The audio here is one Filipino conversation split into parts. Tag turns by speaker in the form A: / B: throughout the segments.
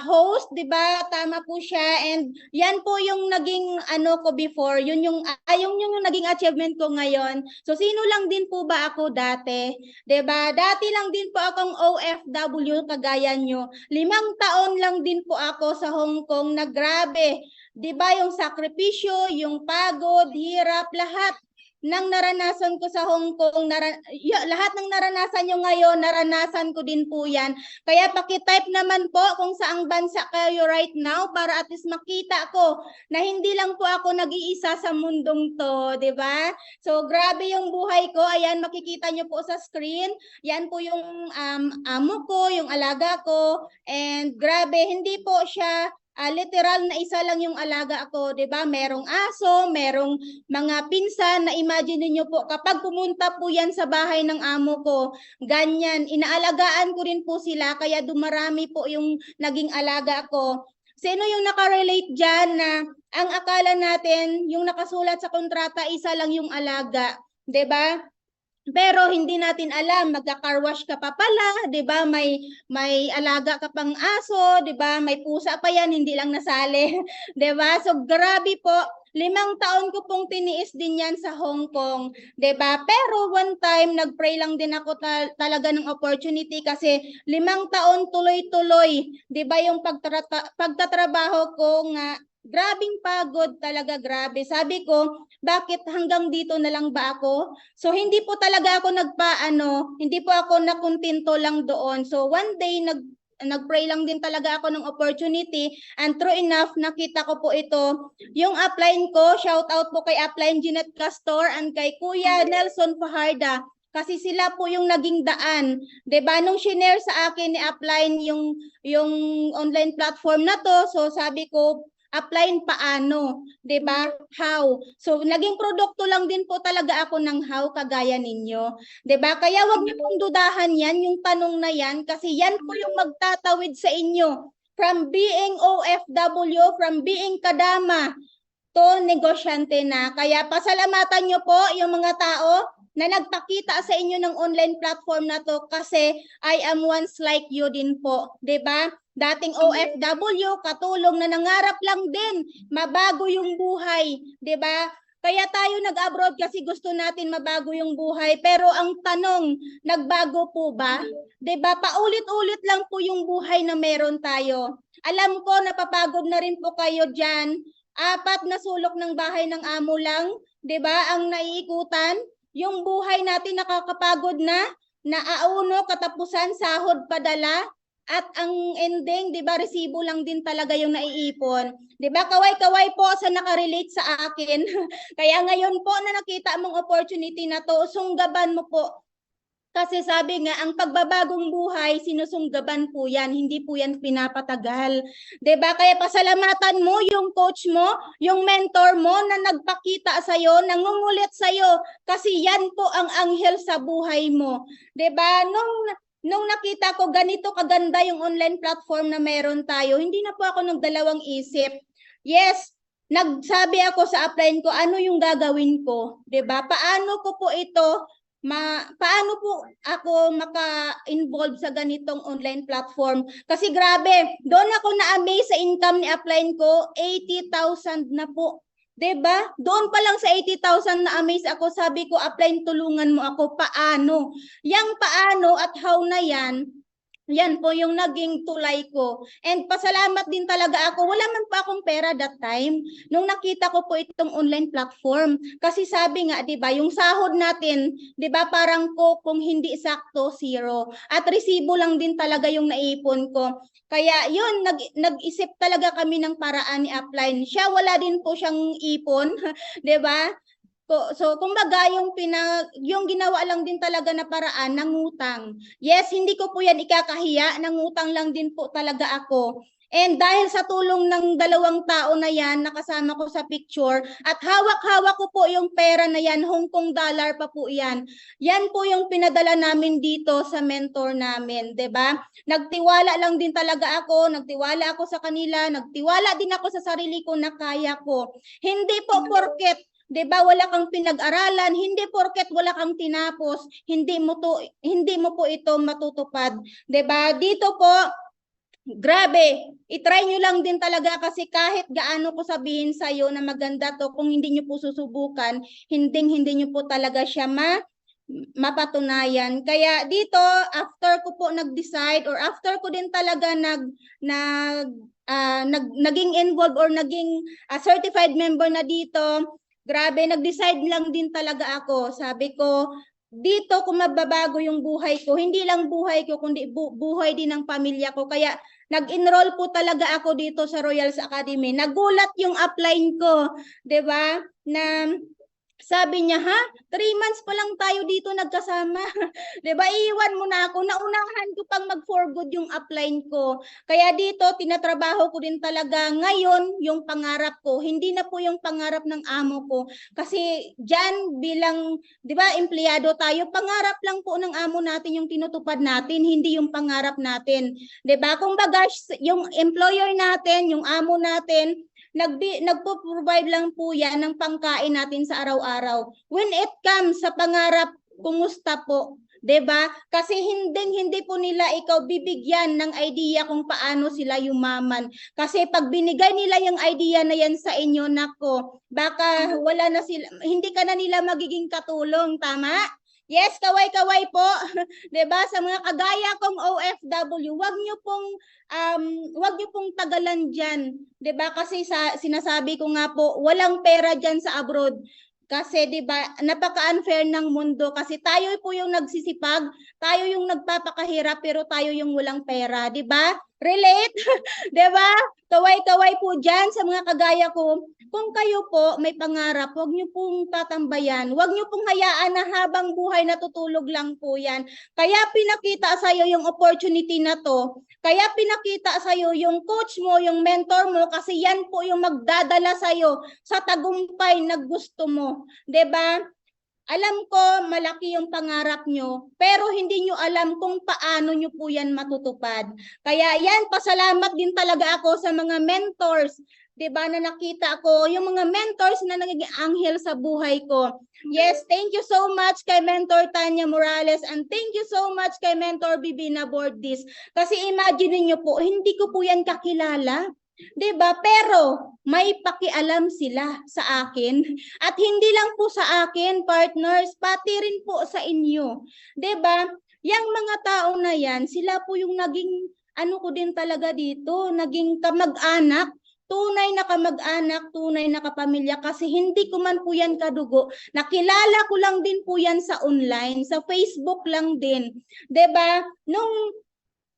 A: host, 'di ba? Tama po siya, and yan po yung naging ano ko before, yung yung naging achievement ko ngayon. So sino lang din po ba ako dati? 'Di ba? Dati lang din po akong OFW kagaya nyo. 5 taon lang din po ako sa Hong Kong na grabe. 'Di ba yung sakripisyo, yung pagod, hirap, lahat nang naranasan ko sa Hong Kong, lahat ng naranasan nyo ngayon, naranasan ko din po yan. Kaya pakitype naman po kung saang bansa kayo right now para at least makita ko na hindi lang po ako nag-iisa sa mundong to, di ba? So, grabe yung buhay ko. Ayan, makikita nyo po sa screen. Yan po yung amo ko, yung alaga ko. And grabe, hindi po siya literal na isa lang yung alaga ako, 'di ba? Merong aso, merong mga pinsan na imagine niyo po kapag pumunta po yan sa bahay ng amo ko, ganyan, inaalagaan ko rin po sila kaya dumarami po yung naging alaga ko. Sino yung nakarelate dyan na ang akala natin, yung nakasulat sa kontrata, isa lang yung alaga, 'di ba? Pero hindi natin alam, magka-car wash ka pa pala, 'di ba? May alaga ka pang aso, 'di ba? May pusa pa yan, hindi lang nasali, 'di ba? So grabe po, 5 taon ko pong tiniis din yan sa Hong Kong, 'di ba? Pero one time nagpray lang din ako talaga ng opportunity kasi 5 taon tuloy-tuloy, 'di ba? Yung pagtatrabaho ko nga grabing pagod talaga, grabe. Sabi ko, bakit hanggang dito na lang ba ako? So hindi po talaga ako hindi po ako nakuntinto lang doon. So one day nagpray lang din talaga ako ng opportunity, and true enough nakita ko po ito. Yung upline ko, shout out po kay upline Jeanette Castor and kay Kuya Nelson Fajarda. Kasi sila po yung naging daan. 'Di ba? Nung shinare sa akin ni upline yung online platform na to, so sabi ko, upline paano, 'di ba? How? So naging produkto lang din po talaga ako ng how kagaya ninyo, 'di ba? Kaya wag niyo pong dudahan 'yan, yung tanong na 'yan kasi yan po yung magtatawid sa inyo from being OFW, from being kadama to negosyante na. Kaya pasalamatan niyo po yung mga tao na nagpakita sa inyo ng online platform na to kasi I am once like you din po, 'di ba? Dating OFW, katulong na nangarap lang din, mabago yung buhay, 'di ba? Kaya tayo nag-abroad kasi gusto natin mabago yung buhay. Pero ang tanong, nagbago po ba? 'Di ba? Paulit-ulit lang po yung buhay na meron tayo. Alam ko napapagod na rin po kayo diyan. 4 na sulok ng bahay ng amo lang, 'di ba? Ang naiikutan, yung buhay natin nakakapagod na, naauno, katapusan, sahod, padala, at ang ending, 'di ba, resibo lang din talaga yung naiipon. 'Di ba? Kaway-kaway po sa nakarelate sa akin. Kaya ngayon po na nakita mong opportunity na to, sunggaban mo po. Kasi sabi nga, ang pagbabagong buhay, sinusunggaban po yan, hindi po yan pinapatagal. 'Di ba? Kaya pasalamatan mo yung coach mo, yung mentor mo na nagpakita sa'yo, nangungulit sa'yo, kasi yan po ang anghel sa buhay mo. 'Di ba? Nung nakita ko ganito kaganda yung online platform na meron tayo, hindi na po ako nagdalawang isip. Yes, nagsabi ako sa upline ko, ano yung gagawin ko? 'Di ba? Paano ko po ito paano po ako maka-involve sa ganitong online platform? Kasi grabe, doon ako na-amaze sa income ni upline ko, 80,000 na po. 'Di ba? Doon pa lang sa 80,000 na-amaze ako, sabi ko, upline, tulungan mo ako, paano? Yang paano at how na yan po yung naging tulay ko. And pasalamat din talaga ako. Wala man pa akong pera that time nung nakita ko po itong online platform. Kasi sabi nga, 'di ba, yung sahod natin, 'di ba, parang kung hindi sakto, zero. At resibo lang din talaga yung naipon ko. Kaya yun, nag-isip talaga kami ng paraan ni upline. Siya wala din po siyang ipon, 'di ba? So, kumbaga, yung ginawa lang din talaga na paraan, nangutang. Yes, hindi ko po yan ikakahiya, nangutang lang din po talaga ako. And dahil sa tulong ng 2 tao na yan, nakasama ko sa picture, at hawak-hawak ko po yung pera na yan, Hong Kong dollar pa po yan. Yan po yung pinadala namin dito sa mentor namin, 'di ba? Nagtiwala lang din talaga ako, nagtiwala ako sa kanila, nagtiwala din ako sa sarili ko na kaya ko. Hindi po porket 'di ba wala kang pinag-aralan, hindi porket wala kang tinapos, hindi mo po ito matutupad, 'di ba? Dito po grabe, itry nyo lang din talaga kasi kahit gaano ko sabihin sa'yo na maganda to, kung hindi nyo po susubukan, hindi nyo po talaga siya mapatunayan. Kaya dito, after ko po nag-decide or after ko din talaga naging involved or naging certified member na dito, grabe, nag-decide lang din talaga ako. Sabi ko, dito kung mababago yung buhay ko, hindi lang buhay ko, kundi buhay din ng pamilya ko. Kaya nag-enroll po talaga ako dito sa Royals Academy. Nagulat yung upline ko, 'di ba? Na sabi niya, ha? 3 months pa lang tayo dito nagkasama. 'Di ba? Iiwan mo na ako. Naunahan ko pang mag-for good yung upline ko. Kaya dito, tinatrabaho ko din talaga ngayon yung pangarap ko. Hindi na po yung pangarap ng amo ko. Kasi dyan bilang, 'di ba, empleyado tayo, pangarap lang po ng amo natin yung tinutupad natin, hindi yung pangarap natin. 'Di ba? Kung baga, yung employer natin, yung amo natin, nagpo-provide lang po yan ng pangkain natin sa araw-araw. When it comes sa pangarap, kumusta po? 'Di ba? Kasi hindi po nila ikaw bibigyan ng idea kung paano sila yumaman. Kasi pag binigay nila yung idea na yan sa inyo, nako, baka wala na sila, hindi ka na nila magiging katulong, tama? Yes, kaway-kaway po. 'Di ba? Sa mga kagaya kong OFW, wag niyo pong tagalan diyan. 'Di ba? Kasi sinasabi ko nga po, walang pera diyan sa abroad. Kasi 'di ba, napaka-unfair ng mundo kasi tayo po yung nagsisipag, tayo yung nagpapakahirap pero tayo yung walang pera, 'di ba? Relate? 'Di ba? Kaway-kaway po diyan sa mga kagaya ko. Kung kayo po may pangarap, huwag niyo pong tatambayan. Huwag niyo pong hayaan na habang buhay natutulog lang po 'yan. Kaya pinakita sa iyo yung opportunity na 'to. Kaya pinakita sa iyo yung coach mo, yung mentor mo kasi yan po yung magdadala sa iyo sa tagumpay na gusto mo. 'Di ba? Alam ko malaki yung pangarap nyo, pero hindi nyo alam kung paano nyo po yan matutupad. Kaya yan, pasalamat din talaga ako sa mga mentors, 'di ba, na nakita ko, yung mga mentors na nagiging anghel sa buhay ko. Yes, thank you so much kay Mentor Tanya Morales and thank you so much kay Mentor Bibina Bordis. Kasi imagine niyo po, hindi ko po yan kakilala. 'Di ba? Pero may pakialam sila sa akin at hindi lang po sa akin, partners, pati rin po sa inyo. 'Di ba? Yang mga tao na yan, sila po yung naging ano ko din talaga dito, naging kamag-anak, tunay na kamag-anak, tunay na kapamilya kasi hindi ko man po yan kadugo. Nakilala ko lang din po yan sa online, sa Facebook lang din. 'Di ba?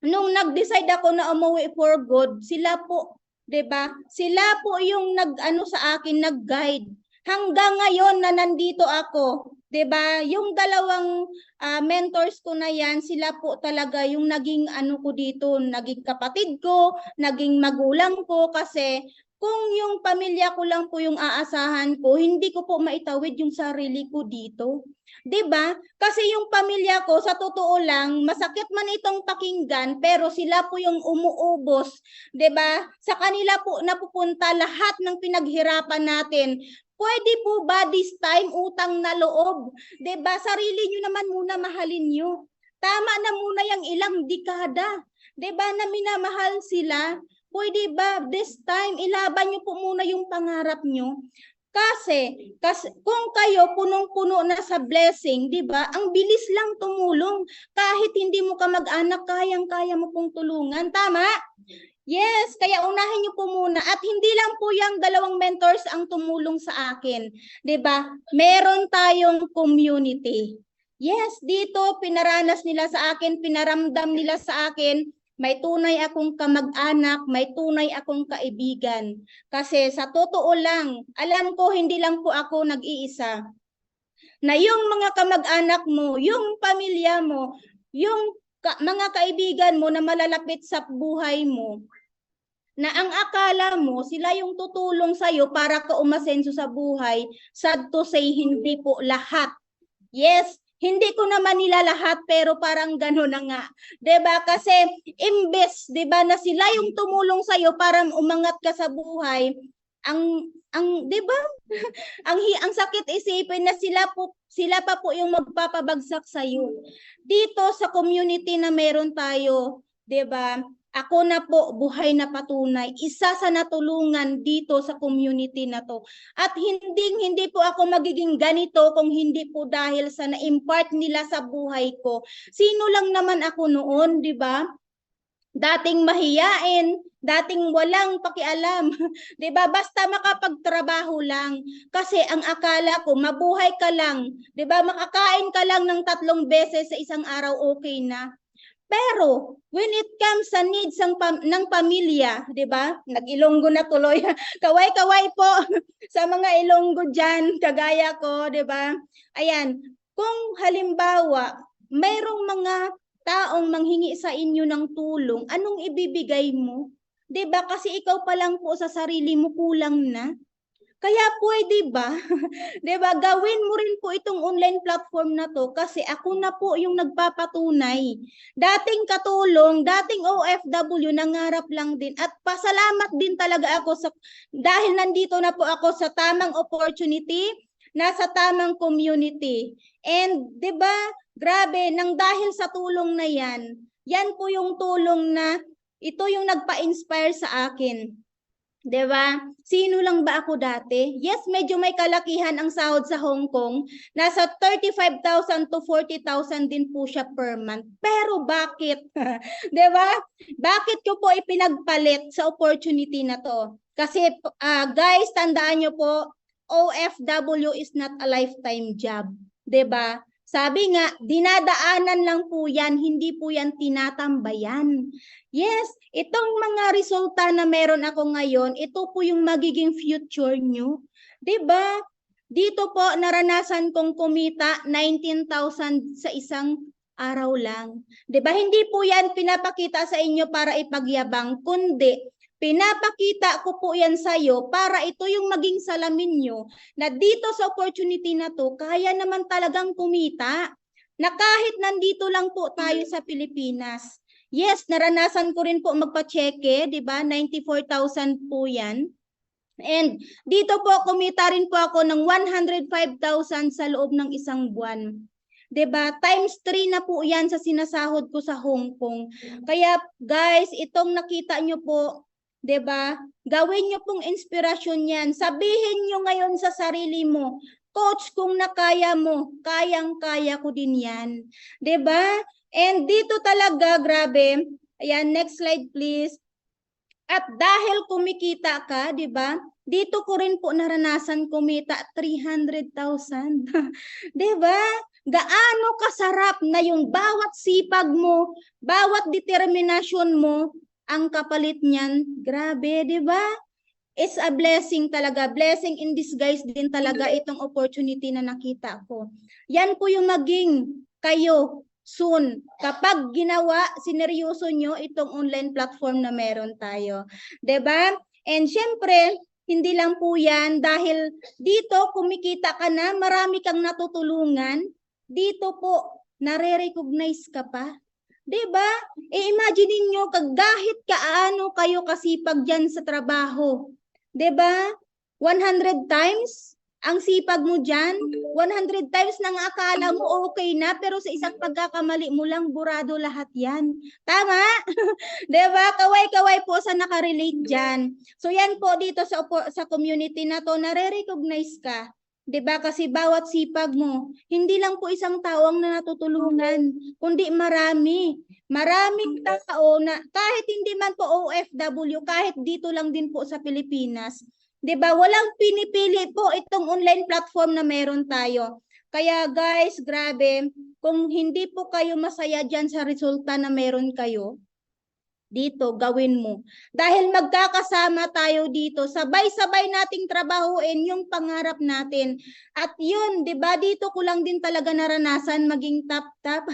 A: Nung nag-decide ako na umuwi for good, sila po, 'di ba? Sila po yung nag-ano sa akin, nag-guide. Hanggang ngayon na nandito ako, 'di ba? Yung dalawang mentors ko na 'yan, sila po talaga yung naging ano ko dito, naging kapatid ko, naging magulang ko kasi kung yung pamilya ko lang po yung aasahan ko, hindi ko po maitawid yung sarili ko dito. 'Di ba? Kasi yung pamilya ko sa totoo lang, masakit man itong pakinggan, pero sila po yung umuubos, 'di ba? Sa kanila po napupunta lahat ng pinaghirapan natin. Pwede po ba this time utang na loob? 'Di ba? Sarili niyo naman muna mahalin niyo. Tama na muna yung ilang dekada. 'Di ba na minamahal sila? Pwede ba this time ilaban niyo po muna yung pangarap niyo? Kasi kung kayo punong-puno na sa blessing, 'di ba? Ang bilis lang tumulong. Kahit hindi mo kamag-anak, kayang-kaya mo pong tulungan, tama? Yes, kaya unahin niyo po muna at hindi lang po yung dalawang mentors ang tumulong sa akin, 'di ba? Meron tayong community. Yes, dito pinaranas nila sa akin, pinaramdam nila sa akin. May tunay akong kamag-anak, may tunay akong kaibigan. Kasi sa totoo lang, alam ko hindi lang po ako nag-iisa. Na yung mga kamag-anak mo, yung pamilya mo, yung mga kaibigan mo na malalapit sa buhay mo, na ang akala mo sila yung tutulong sa'yo para ka umasenso sa buhay, sad to say, hindi po lahat. Yes, hindi ko naman nila lahat pero parang gano'n na nga. 'Di ba? Kasi imbes 'di ba na sila yung tumulong sa iyo para umangat ka sa buhay, ang 'di ba? ang sakit isipin na sila pa po yung magpapabagsak sa iyo. Dito sa community na meron tayo, 'di ba? Ako na po, buhay na patunay, isa sa natulungan dito sa community na to. At hindi po ako magiging ganito kung hindi po dahil sa na-impart nila sa buhay ko. Sino lang naman ako noon, di ba? Dating mahiyain, dating walang pakialam, 'di ba? Basta makapagtrabaho lang. Kasi ang akala ko mabuhay ka lang, 'di ba? Makakain ka lang ng 3 beses sa isang araw, okay na. Pero when it comes sa needs ng pamilya, 'di ba? Nag-Ilonggo na tuloy. Kaway-kaway po sa mga Ilonggo diyan, kagaya ko, 'di ba? Ayan, kung halimbawa mayroong mga taong manghingi sa inyo ng tulong, anong ibibigay mo? 'Di ba? Kasi ikaw pa lang po sa sarili mo kulang na. Kaya pwede ba, 'di ba, gawin mo rin po itong online platform na to kasi ako na po yung nagpapatunay. Dating katulong, dating OFW, nangarap lang din at pasalamat din talaga ako dahil nandito na po ako sa tamang opportunity, nasa tamang community. And 'di ba, grabe, nang dahil sa tulong na yan po yung tulong na ito yung nagpa-inspire sa akin. 'Di ba? Sino lang ba ako dati? Yes, medyo may kalakihan ang sahod sa Hong Kong. Nasa 35,000 to 40,000 din po siya per month. Pero bakit? 'Di ba? Bakit ko po ipinagpalit sa opportunity na to? Kasi guys, tandaan niyo po, OFW is not a lifetime job. 'Di ba? Sabi nga, dinadaanan lang po yan, hindi po yan tinatambayan. Yes, itong mga resulta na meron ako ngayon, ito po yung magiging future nyo. 'Di ba? Dito po, naranasan kong kumita 19,000 sa isang araw lang. 'Di ba? Hindi po yan pinapakita sa inyo para ipagyabang, kundi pinapakita ko po yan sa iyo para ito yung maging salamin nyo na dito sa opportunity na to, kaya naman talagang kumita na kahit nandito lang po tayo sa Pilipinas. Yes, naranasan ko rin po magpa-cheque, di ba? 94,000 po yan. And dito po, kumita rin po ako ng 105,000 sa loob ng isang buwan. 'Di ba? Times 3 na po 'yan sa sinasahod ko sa Hong Kong. Kaya guys, itong nakita nyo po, 'di ba? Gawin nyo pong inspirasyon 'yan. Sabihin nyo ngayon sa sarili mo, coach, kung nakaya mo, kayang-kaya ko din 'yan. 'Di ba? And dito talaga, grabe. Ayan, next slide please. At dahil kumikita ka, 'di ba? Dito ko rin po naranasan kumita 300,000. 'Di ba? Gaano kasarap na yung bawat sipag mo, bawat determinasyon mo, ang kapalit niyan, grabe, 'di ba? It's a blessing talaga. Blessing in disguise din talaga itong opportunity na nakita ko. Yan po yung maging kayo soon. Kapag ginawa, sineryoso nyo itong online platform na meron tayo. 'Di ba? And syempre, hindi lang po yan dahil dito kumikita ka na, marami kang natutulungan. Dito po, nare-recognize ka pa. 'Di ba? Imagine niyo kahit kaano kayo kasipag diyan sa trabaho. 'Di ba? 100 times ang sipag mo diyan, 100 times nang akala mo okay na pero sa isang pagkakamali mo lang burado lahat 'yan. Tama? 'Di ba? Kaway-kaway po sa nakarelate diyan. So yan po dito sa community na to, nare-recognize ka. 'Di ba? Kasi bawat sipag mo, hindi lang po isang tao ang natutulungan, kundi marami. Maraming tao na kahit hindi man po OFW, kahit dito lang din po sa Pilipinas, 'di ba? Walang pinipili po itong online platform na meron tayo. Kaya guys, grabe, kung hindi po kayo masaya diyan sa resulta na meron kayo, dito gawin mo. Dahil magkakasama tayo dito, sabay-sabay nating trabahuin yung pangarap natin. At yun, 'di ba? Dito ko lang din talaga naranasan maging top-top.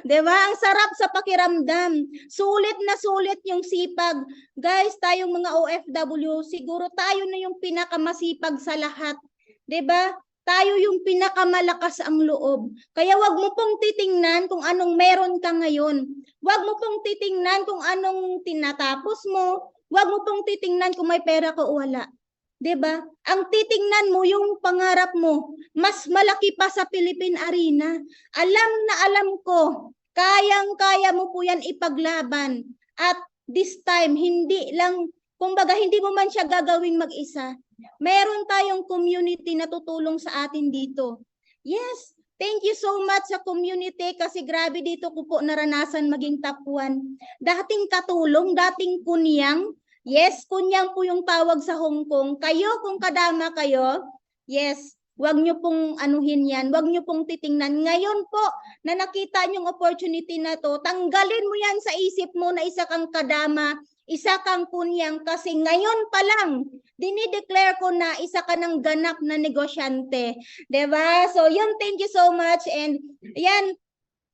A: 'Di ba? Ang sarap sa pakiramdam. Sulit na sulit yung sipag. Guys, tayong mga OFW, siguro tayo na yung pinakamasipag sa lahat. 'Di ba? Tayo yung pinakamalakas ang loob. Kaya wag mo pong titingnan kung anong meron ka ngayon. Wag mo pong titingnan kung anong tinatapos mo. Wag mo pong titingnan kung may pera ka o wala. 'Di ba? Ang titingnan mo yung pangarap mo. Mas malaki pa sa Philippine Arena. Alam na alam ko, kayang-kaya mo po yan ipaglaban. At this time, hindi lang, kumbaga hindi mo man siya gagawing mag-isa. Meron tayong community na tutulong sa atin dito. Yes, thank you so much sa community kasi grabe dito ko po naranasan maging top 1. Dating katulong, dating kunyang. Yes, kunyang po yung tawag sa Hong Kong. Kayo, kung kadama kayo, yes, wag nyo pong anuhin yan. Wag nyo pong titingnan. Ngayon po, na nakita nyong opportunity na to, tanggalin mo yan sa isip mo na isa kang kadama, isa kang kunyang, kasi ngayon pa lang, dinideclare ko na isa ka ng ganap na negosyante. Diba? So, yun, thank you so much. And, yan,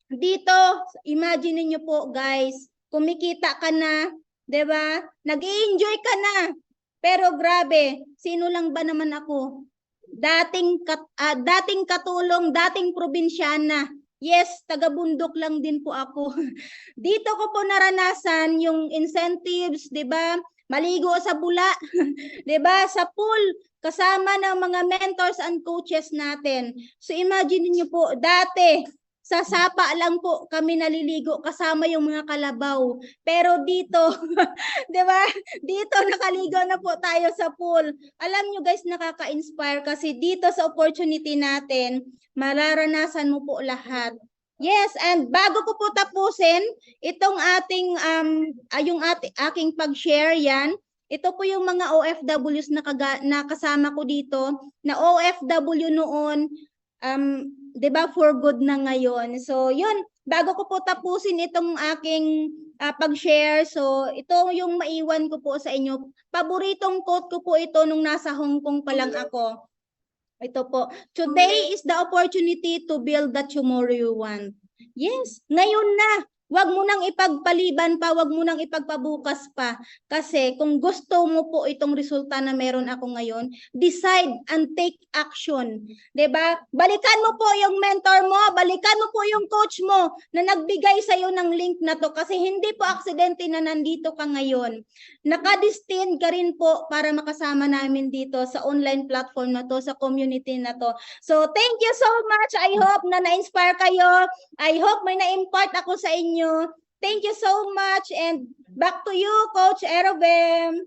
A: dito, imagine niyo po, guys, kumikita ka na, diba? Nag-i-enjoy ka na. Pero grabe, sino lang ba naman ako? Dating katulong, dating probinsyana. Yes, taga-bundok lang din po ako. Dito ko po naranasan yung incentives, 'di ba? Maligo sa bula, 'di ba? Sa pool kasama ng mga mentors and coaches natin. So imagine niyo po, dati sa sapa lang po kami naliligo kasama yung mga kalabaw. Pero dito, 'di ba? Dito nakaligo na po tayo sa pool. Alam nyo guys, nakaka-inspire kasi dito sa opportunity natin, mararanasan mo po lahat. Yes, and bago ko po tapusin itong ating aking pag-share yan, ito po yung mga OFWs na kasama ko dito, na OFW noon, 'di ba, for good na ngayon. So, yun, bago ko po tapusin itong aking pag-share, so ito yung maiwan ko po sa inyo. Paboritong quote ko po ito nung nasa Hong Kong pa lang ako. Ito po, today is the opportunity to build the tomorrow you want. Yes, ngayon na. Wag mo nang ipagpaliban pa, wag mo nang ipagpabukas pa. Kasi kung gusto mo po itong resulta na meron ako ngayon, decide and take action. 'Di ba? Balikan mo po yung mentor mo, balikan mo po yung coach mo na nagbigay sa iyo ng link na to kasi hindi po aksidente na nandito ka ngayon. Nakadestined ka rin po para makasama namin dito sa online platform na to, sa community na to. So, thank you so much. I hope na na-inspire kayo. I hope may na-impart ako sa inyo. Thank you so much, and back to you, Coach Erobem.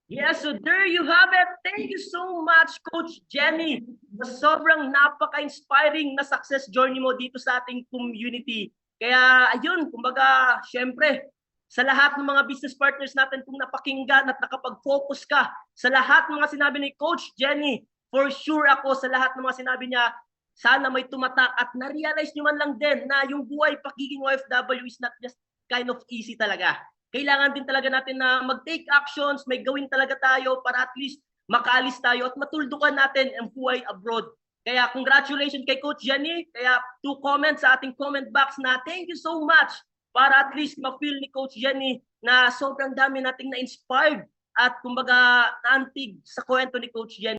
B: Yes, so there you have it. Thank you so much, Coach Jenny. Sobrang napaka-inspiring na success journey mo dito sa ating community. Kaya ayun, kumbaga, syempre, sa lahat ng mga business partners natin kung napakinggan at nakapag-focus ka sa lahat ng mga sinabi ni Coach Jenny, for sure ako sa lahat ng mga sinabi niya, sana may tumatak at na-realize nyo man lang din na yung buhay pagiging OFW is not just kind of easy talaga. Kailangan din talaga natin na mag-take actions, may gawin talaga tayo para at least makaalis tayo at matuldukan natin ang buhay abroad. Kaya congratulations kay Coach Jenny. Kaya to comment sa ating comment box na thank you so much para at least ma-feel ni Coach Jenny na sobrang dami nating na-inspired at kumbaga naantig sa kwento ni Coach Jenny.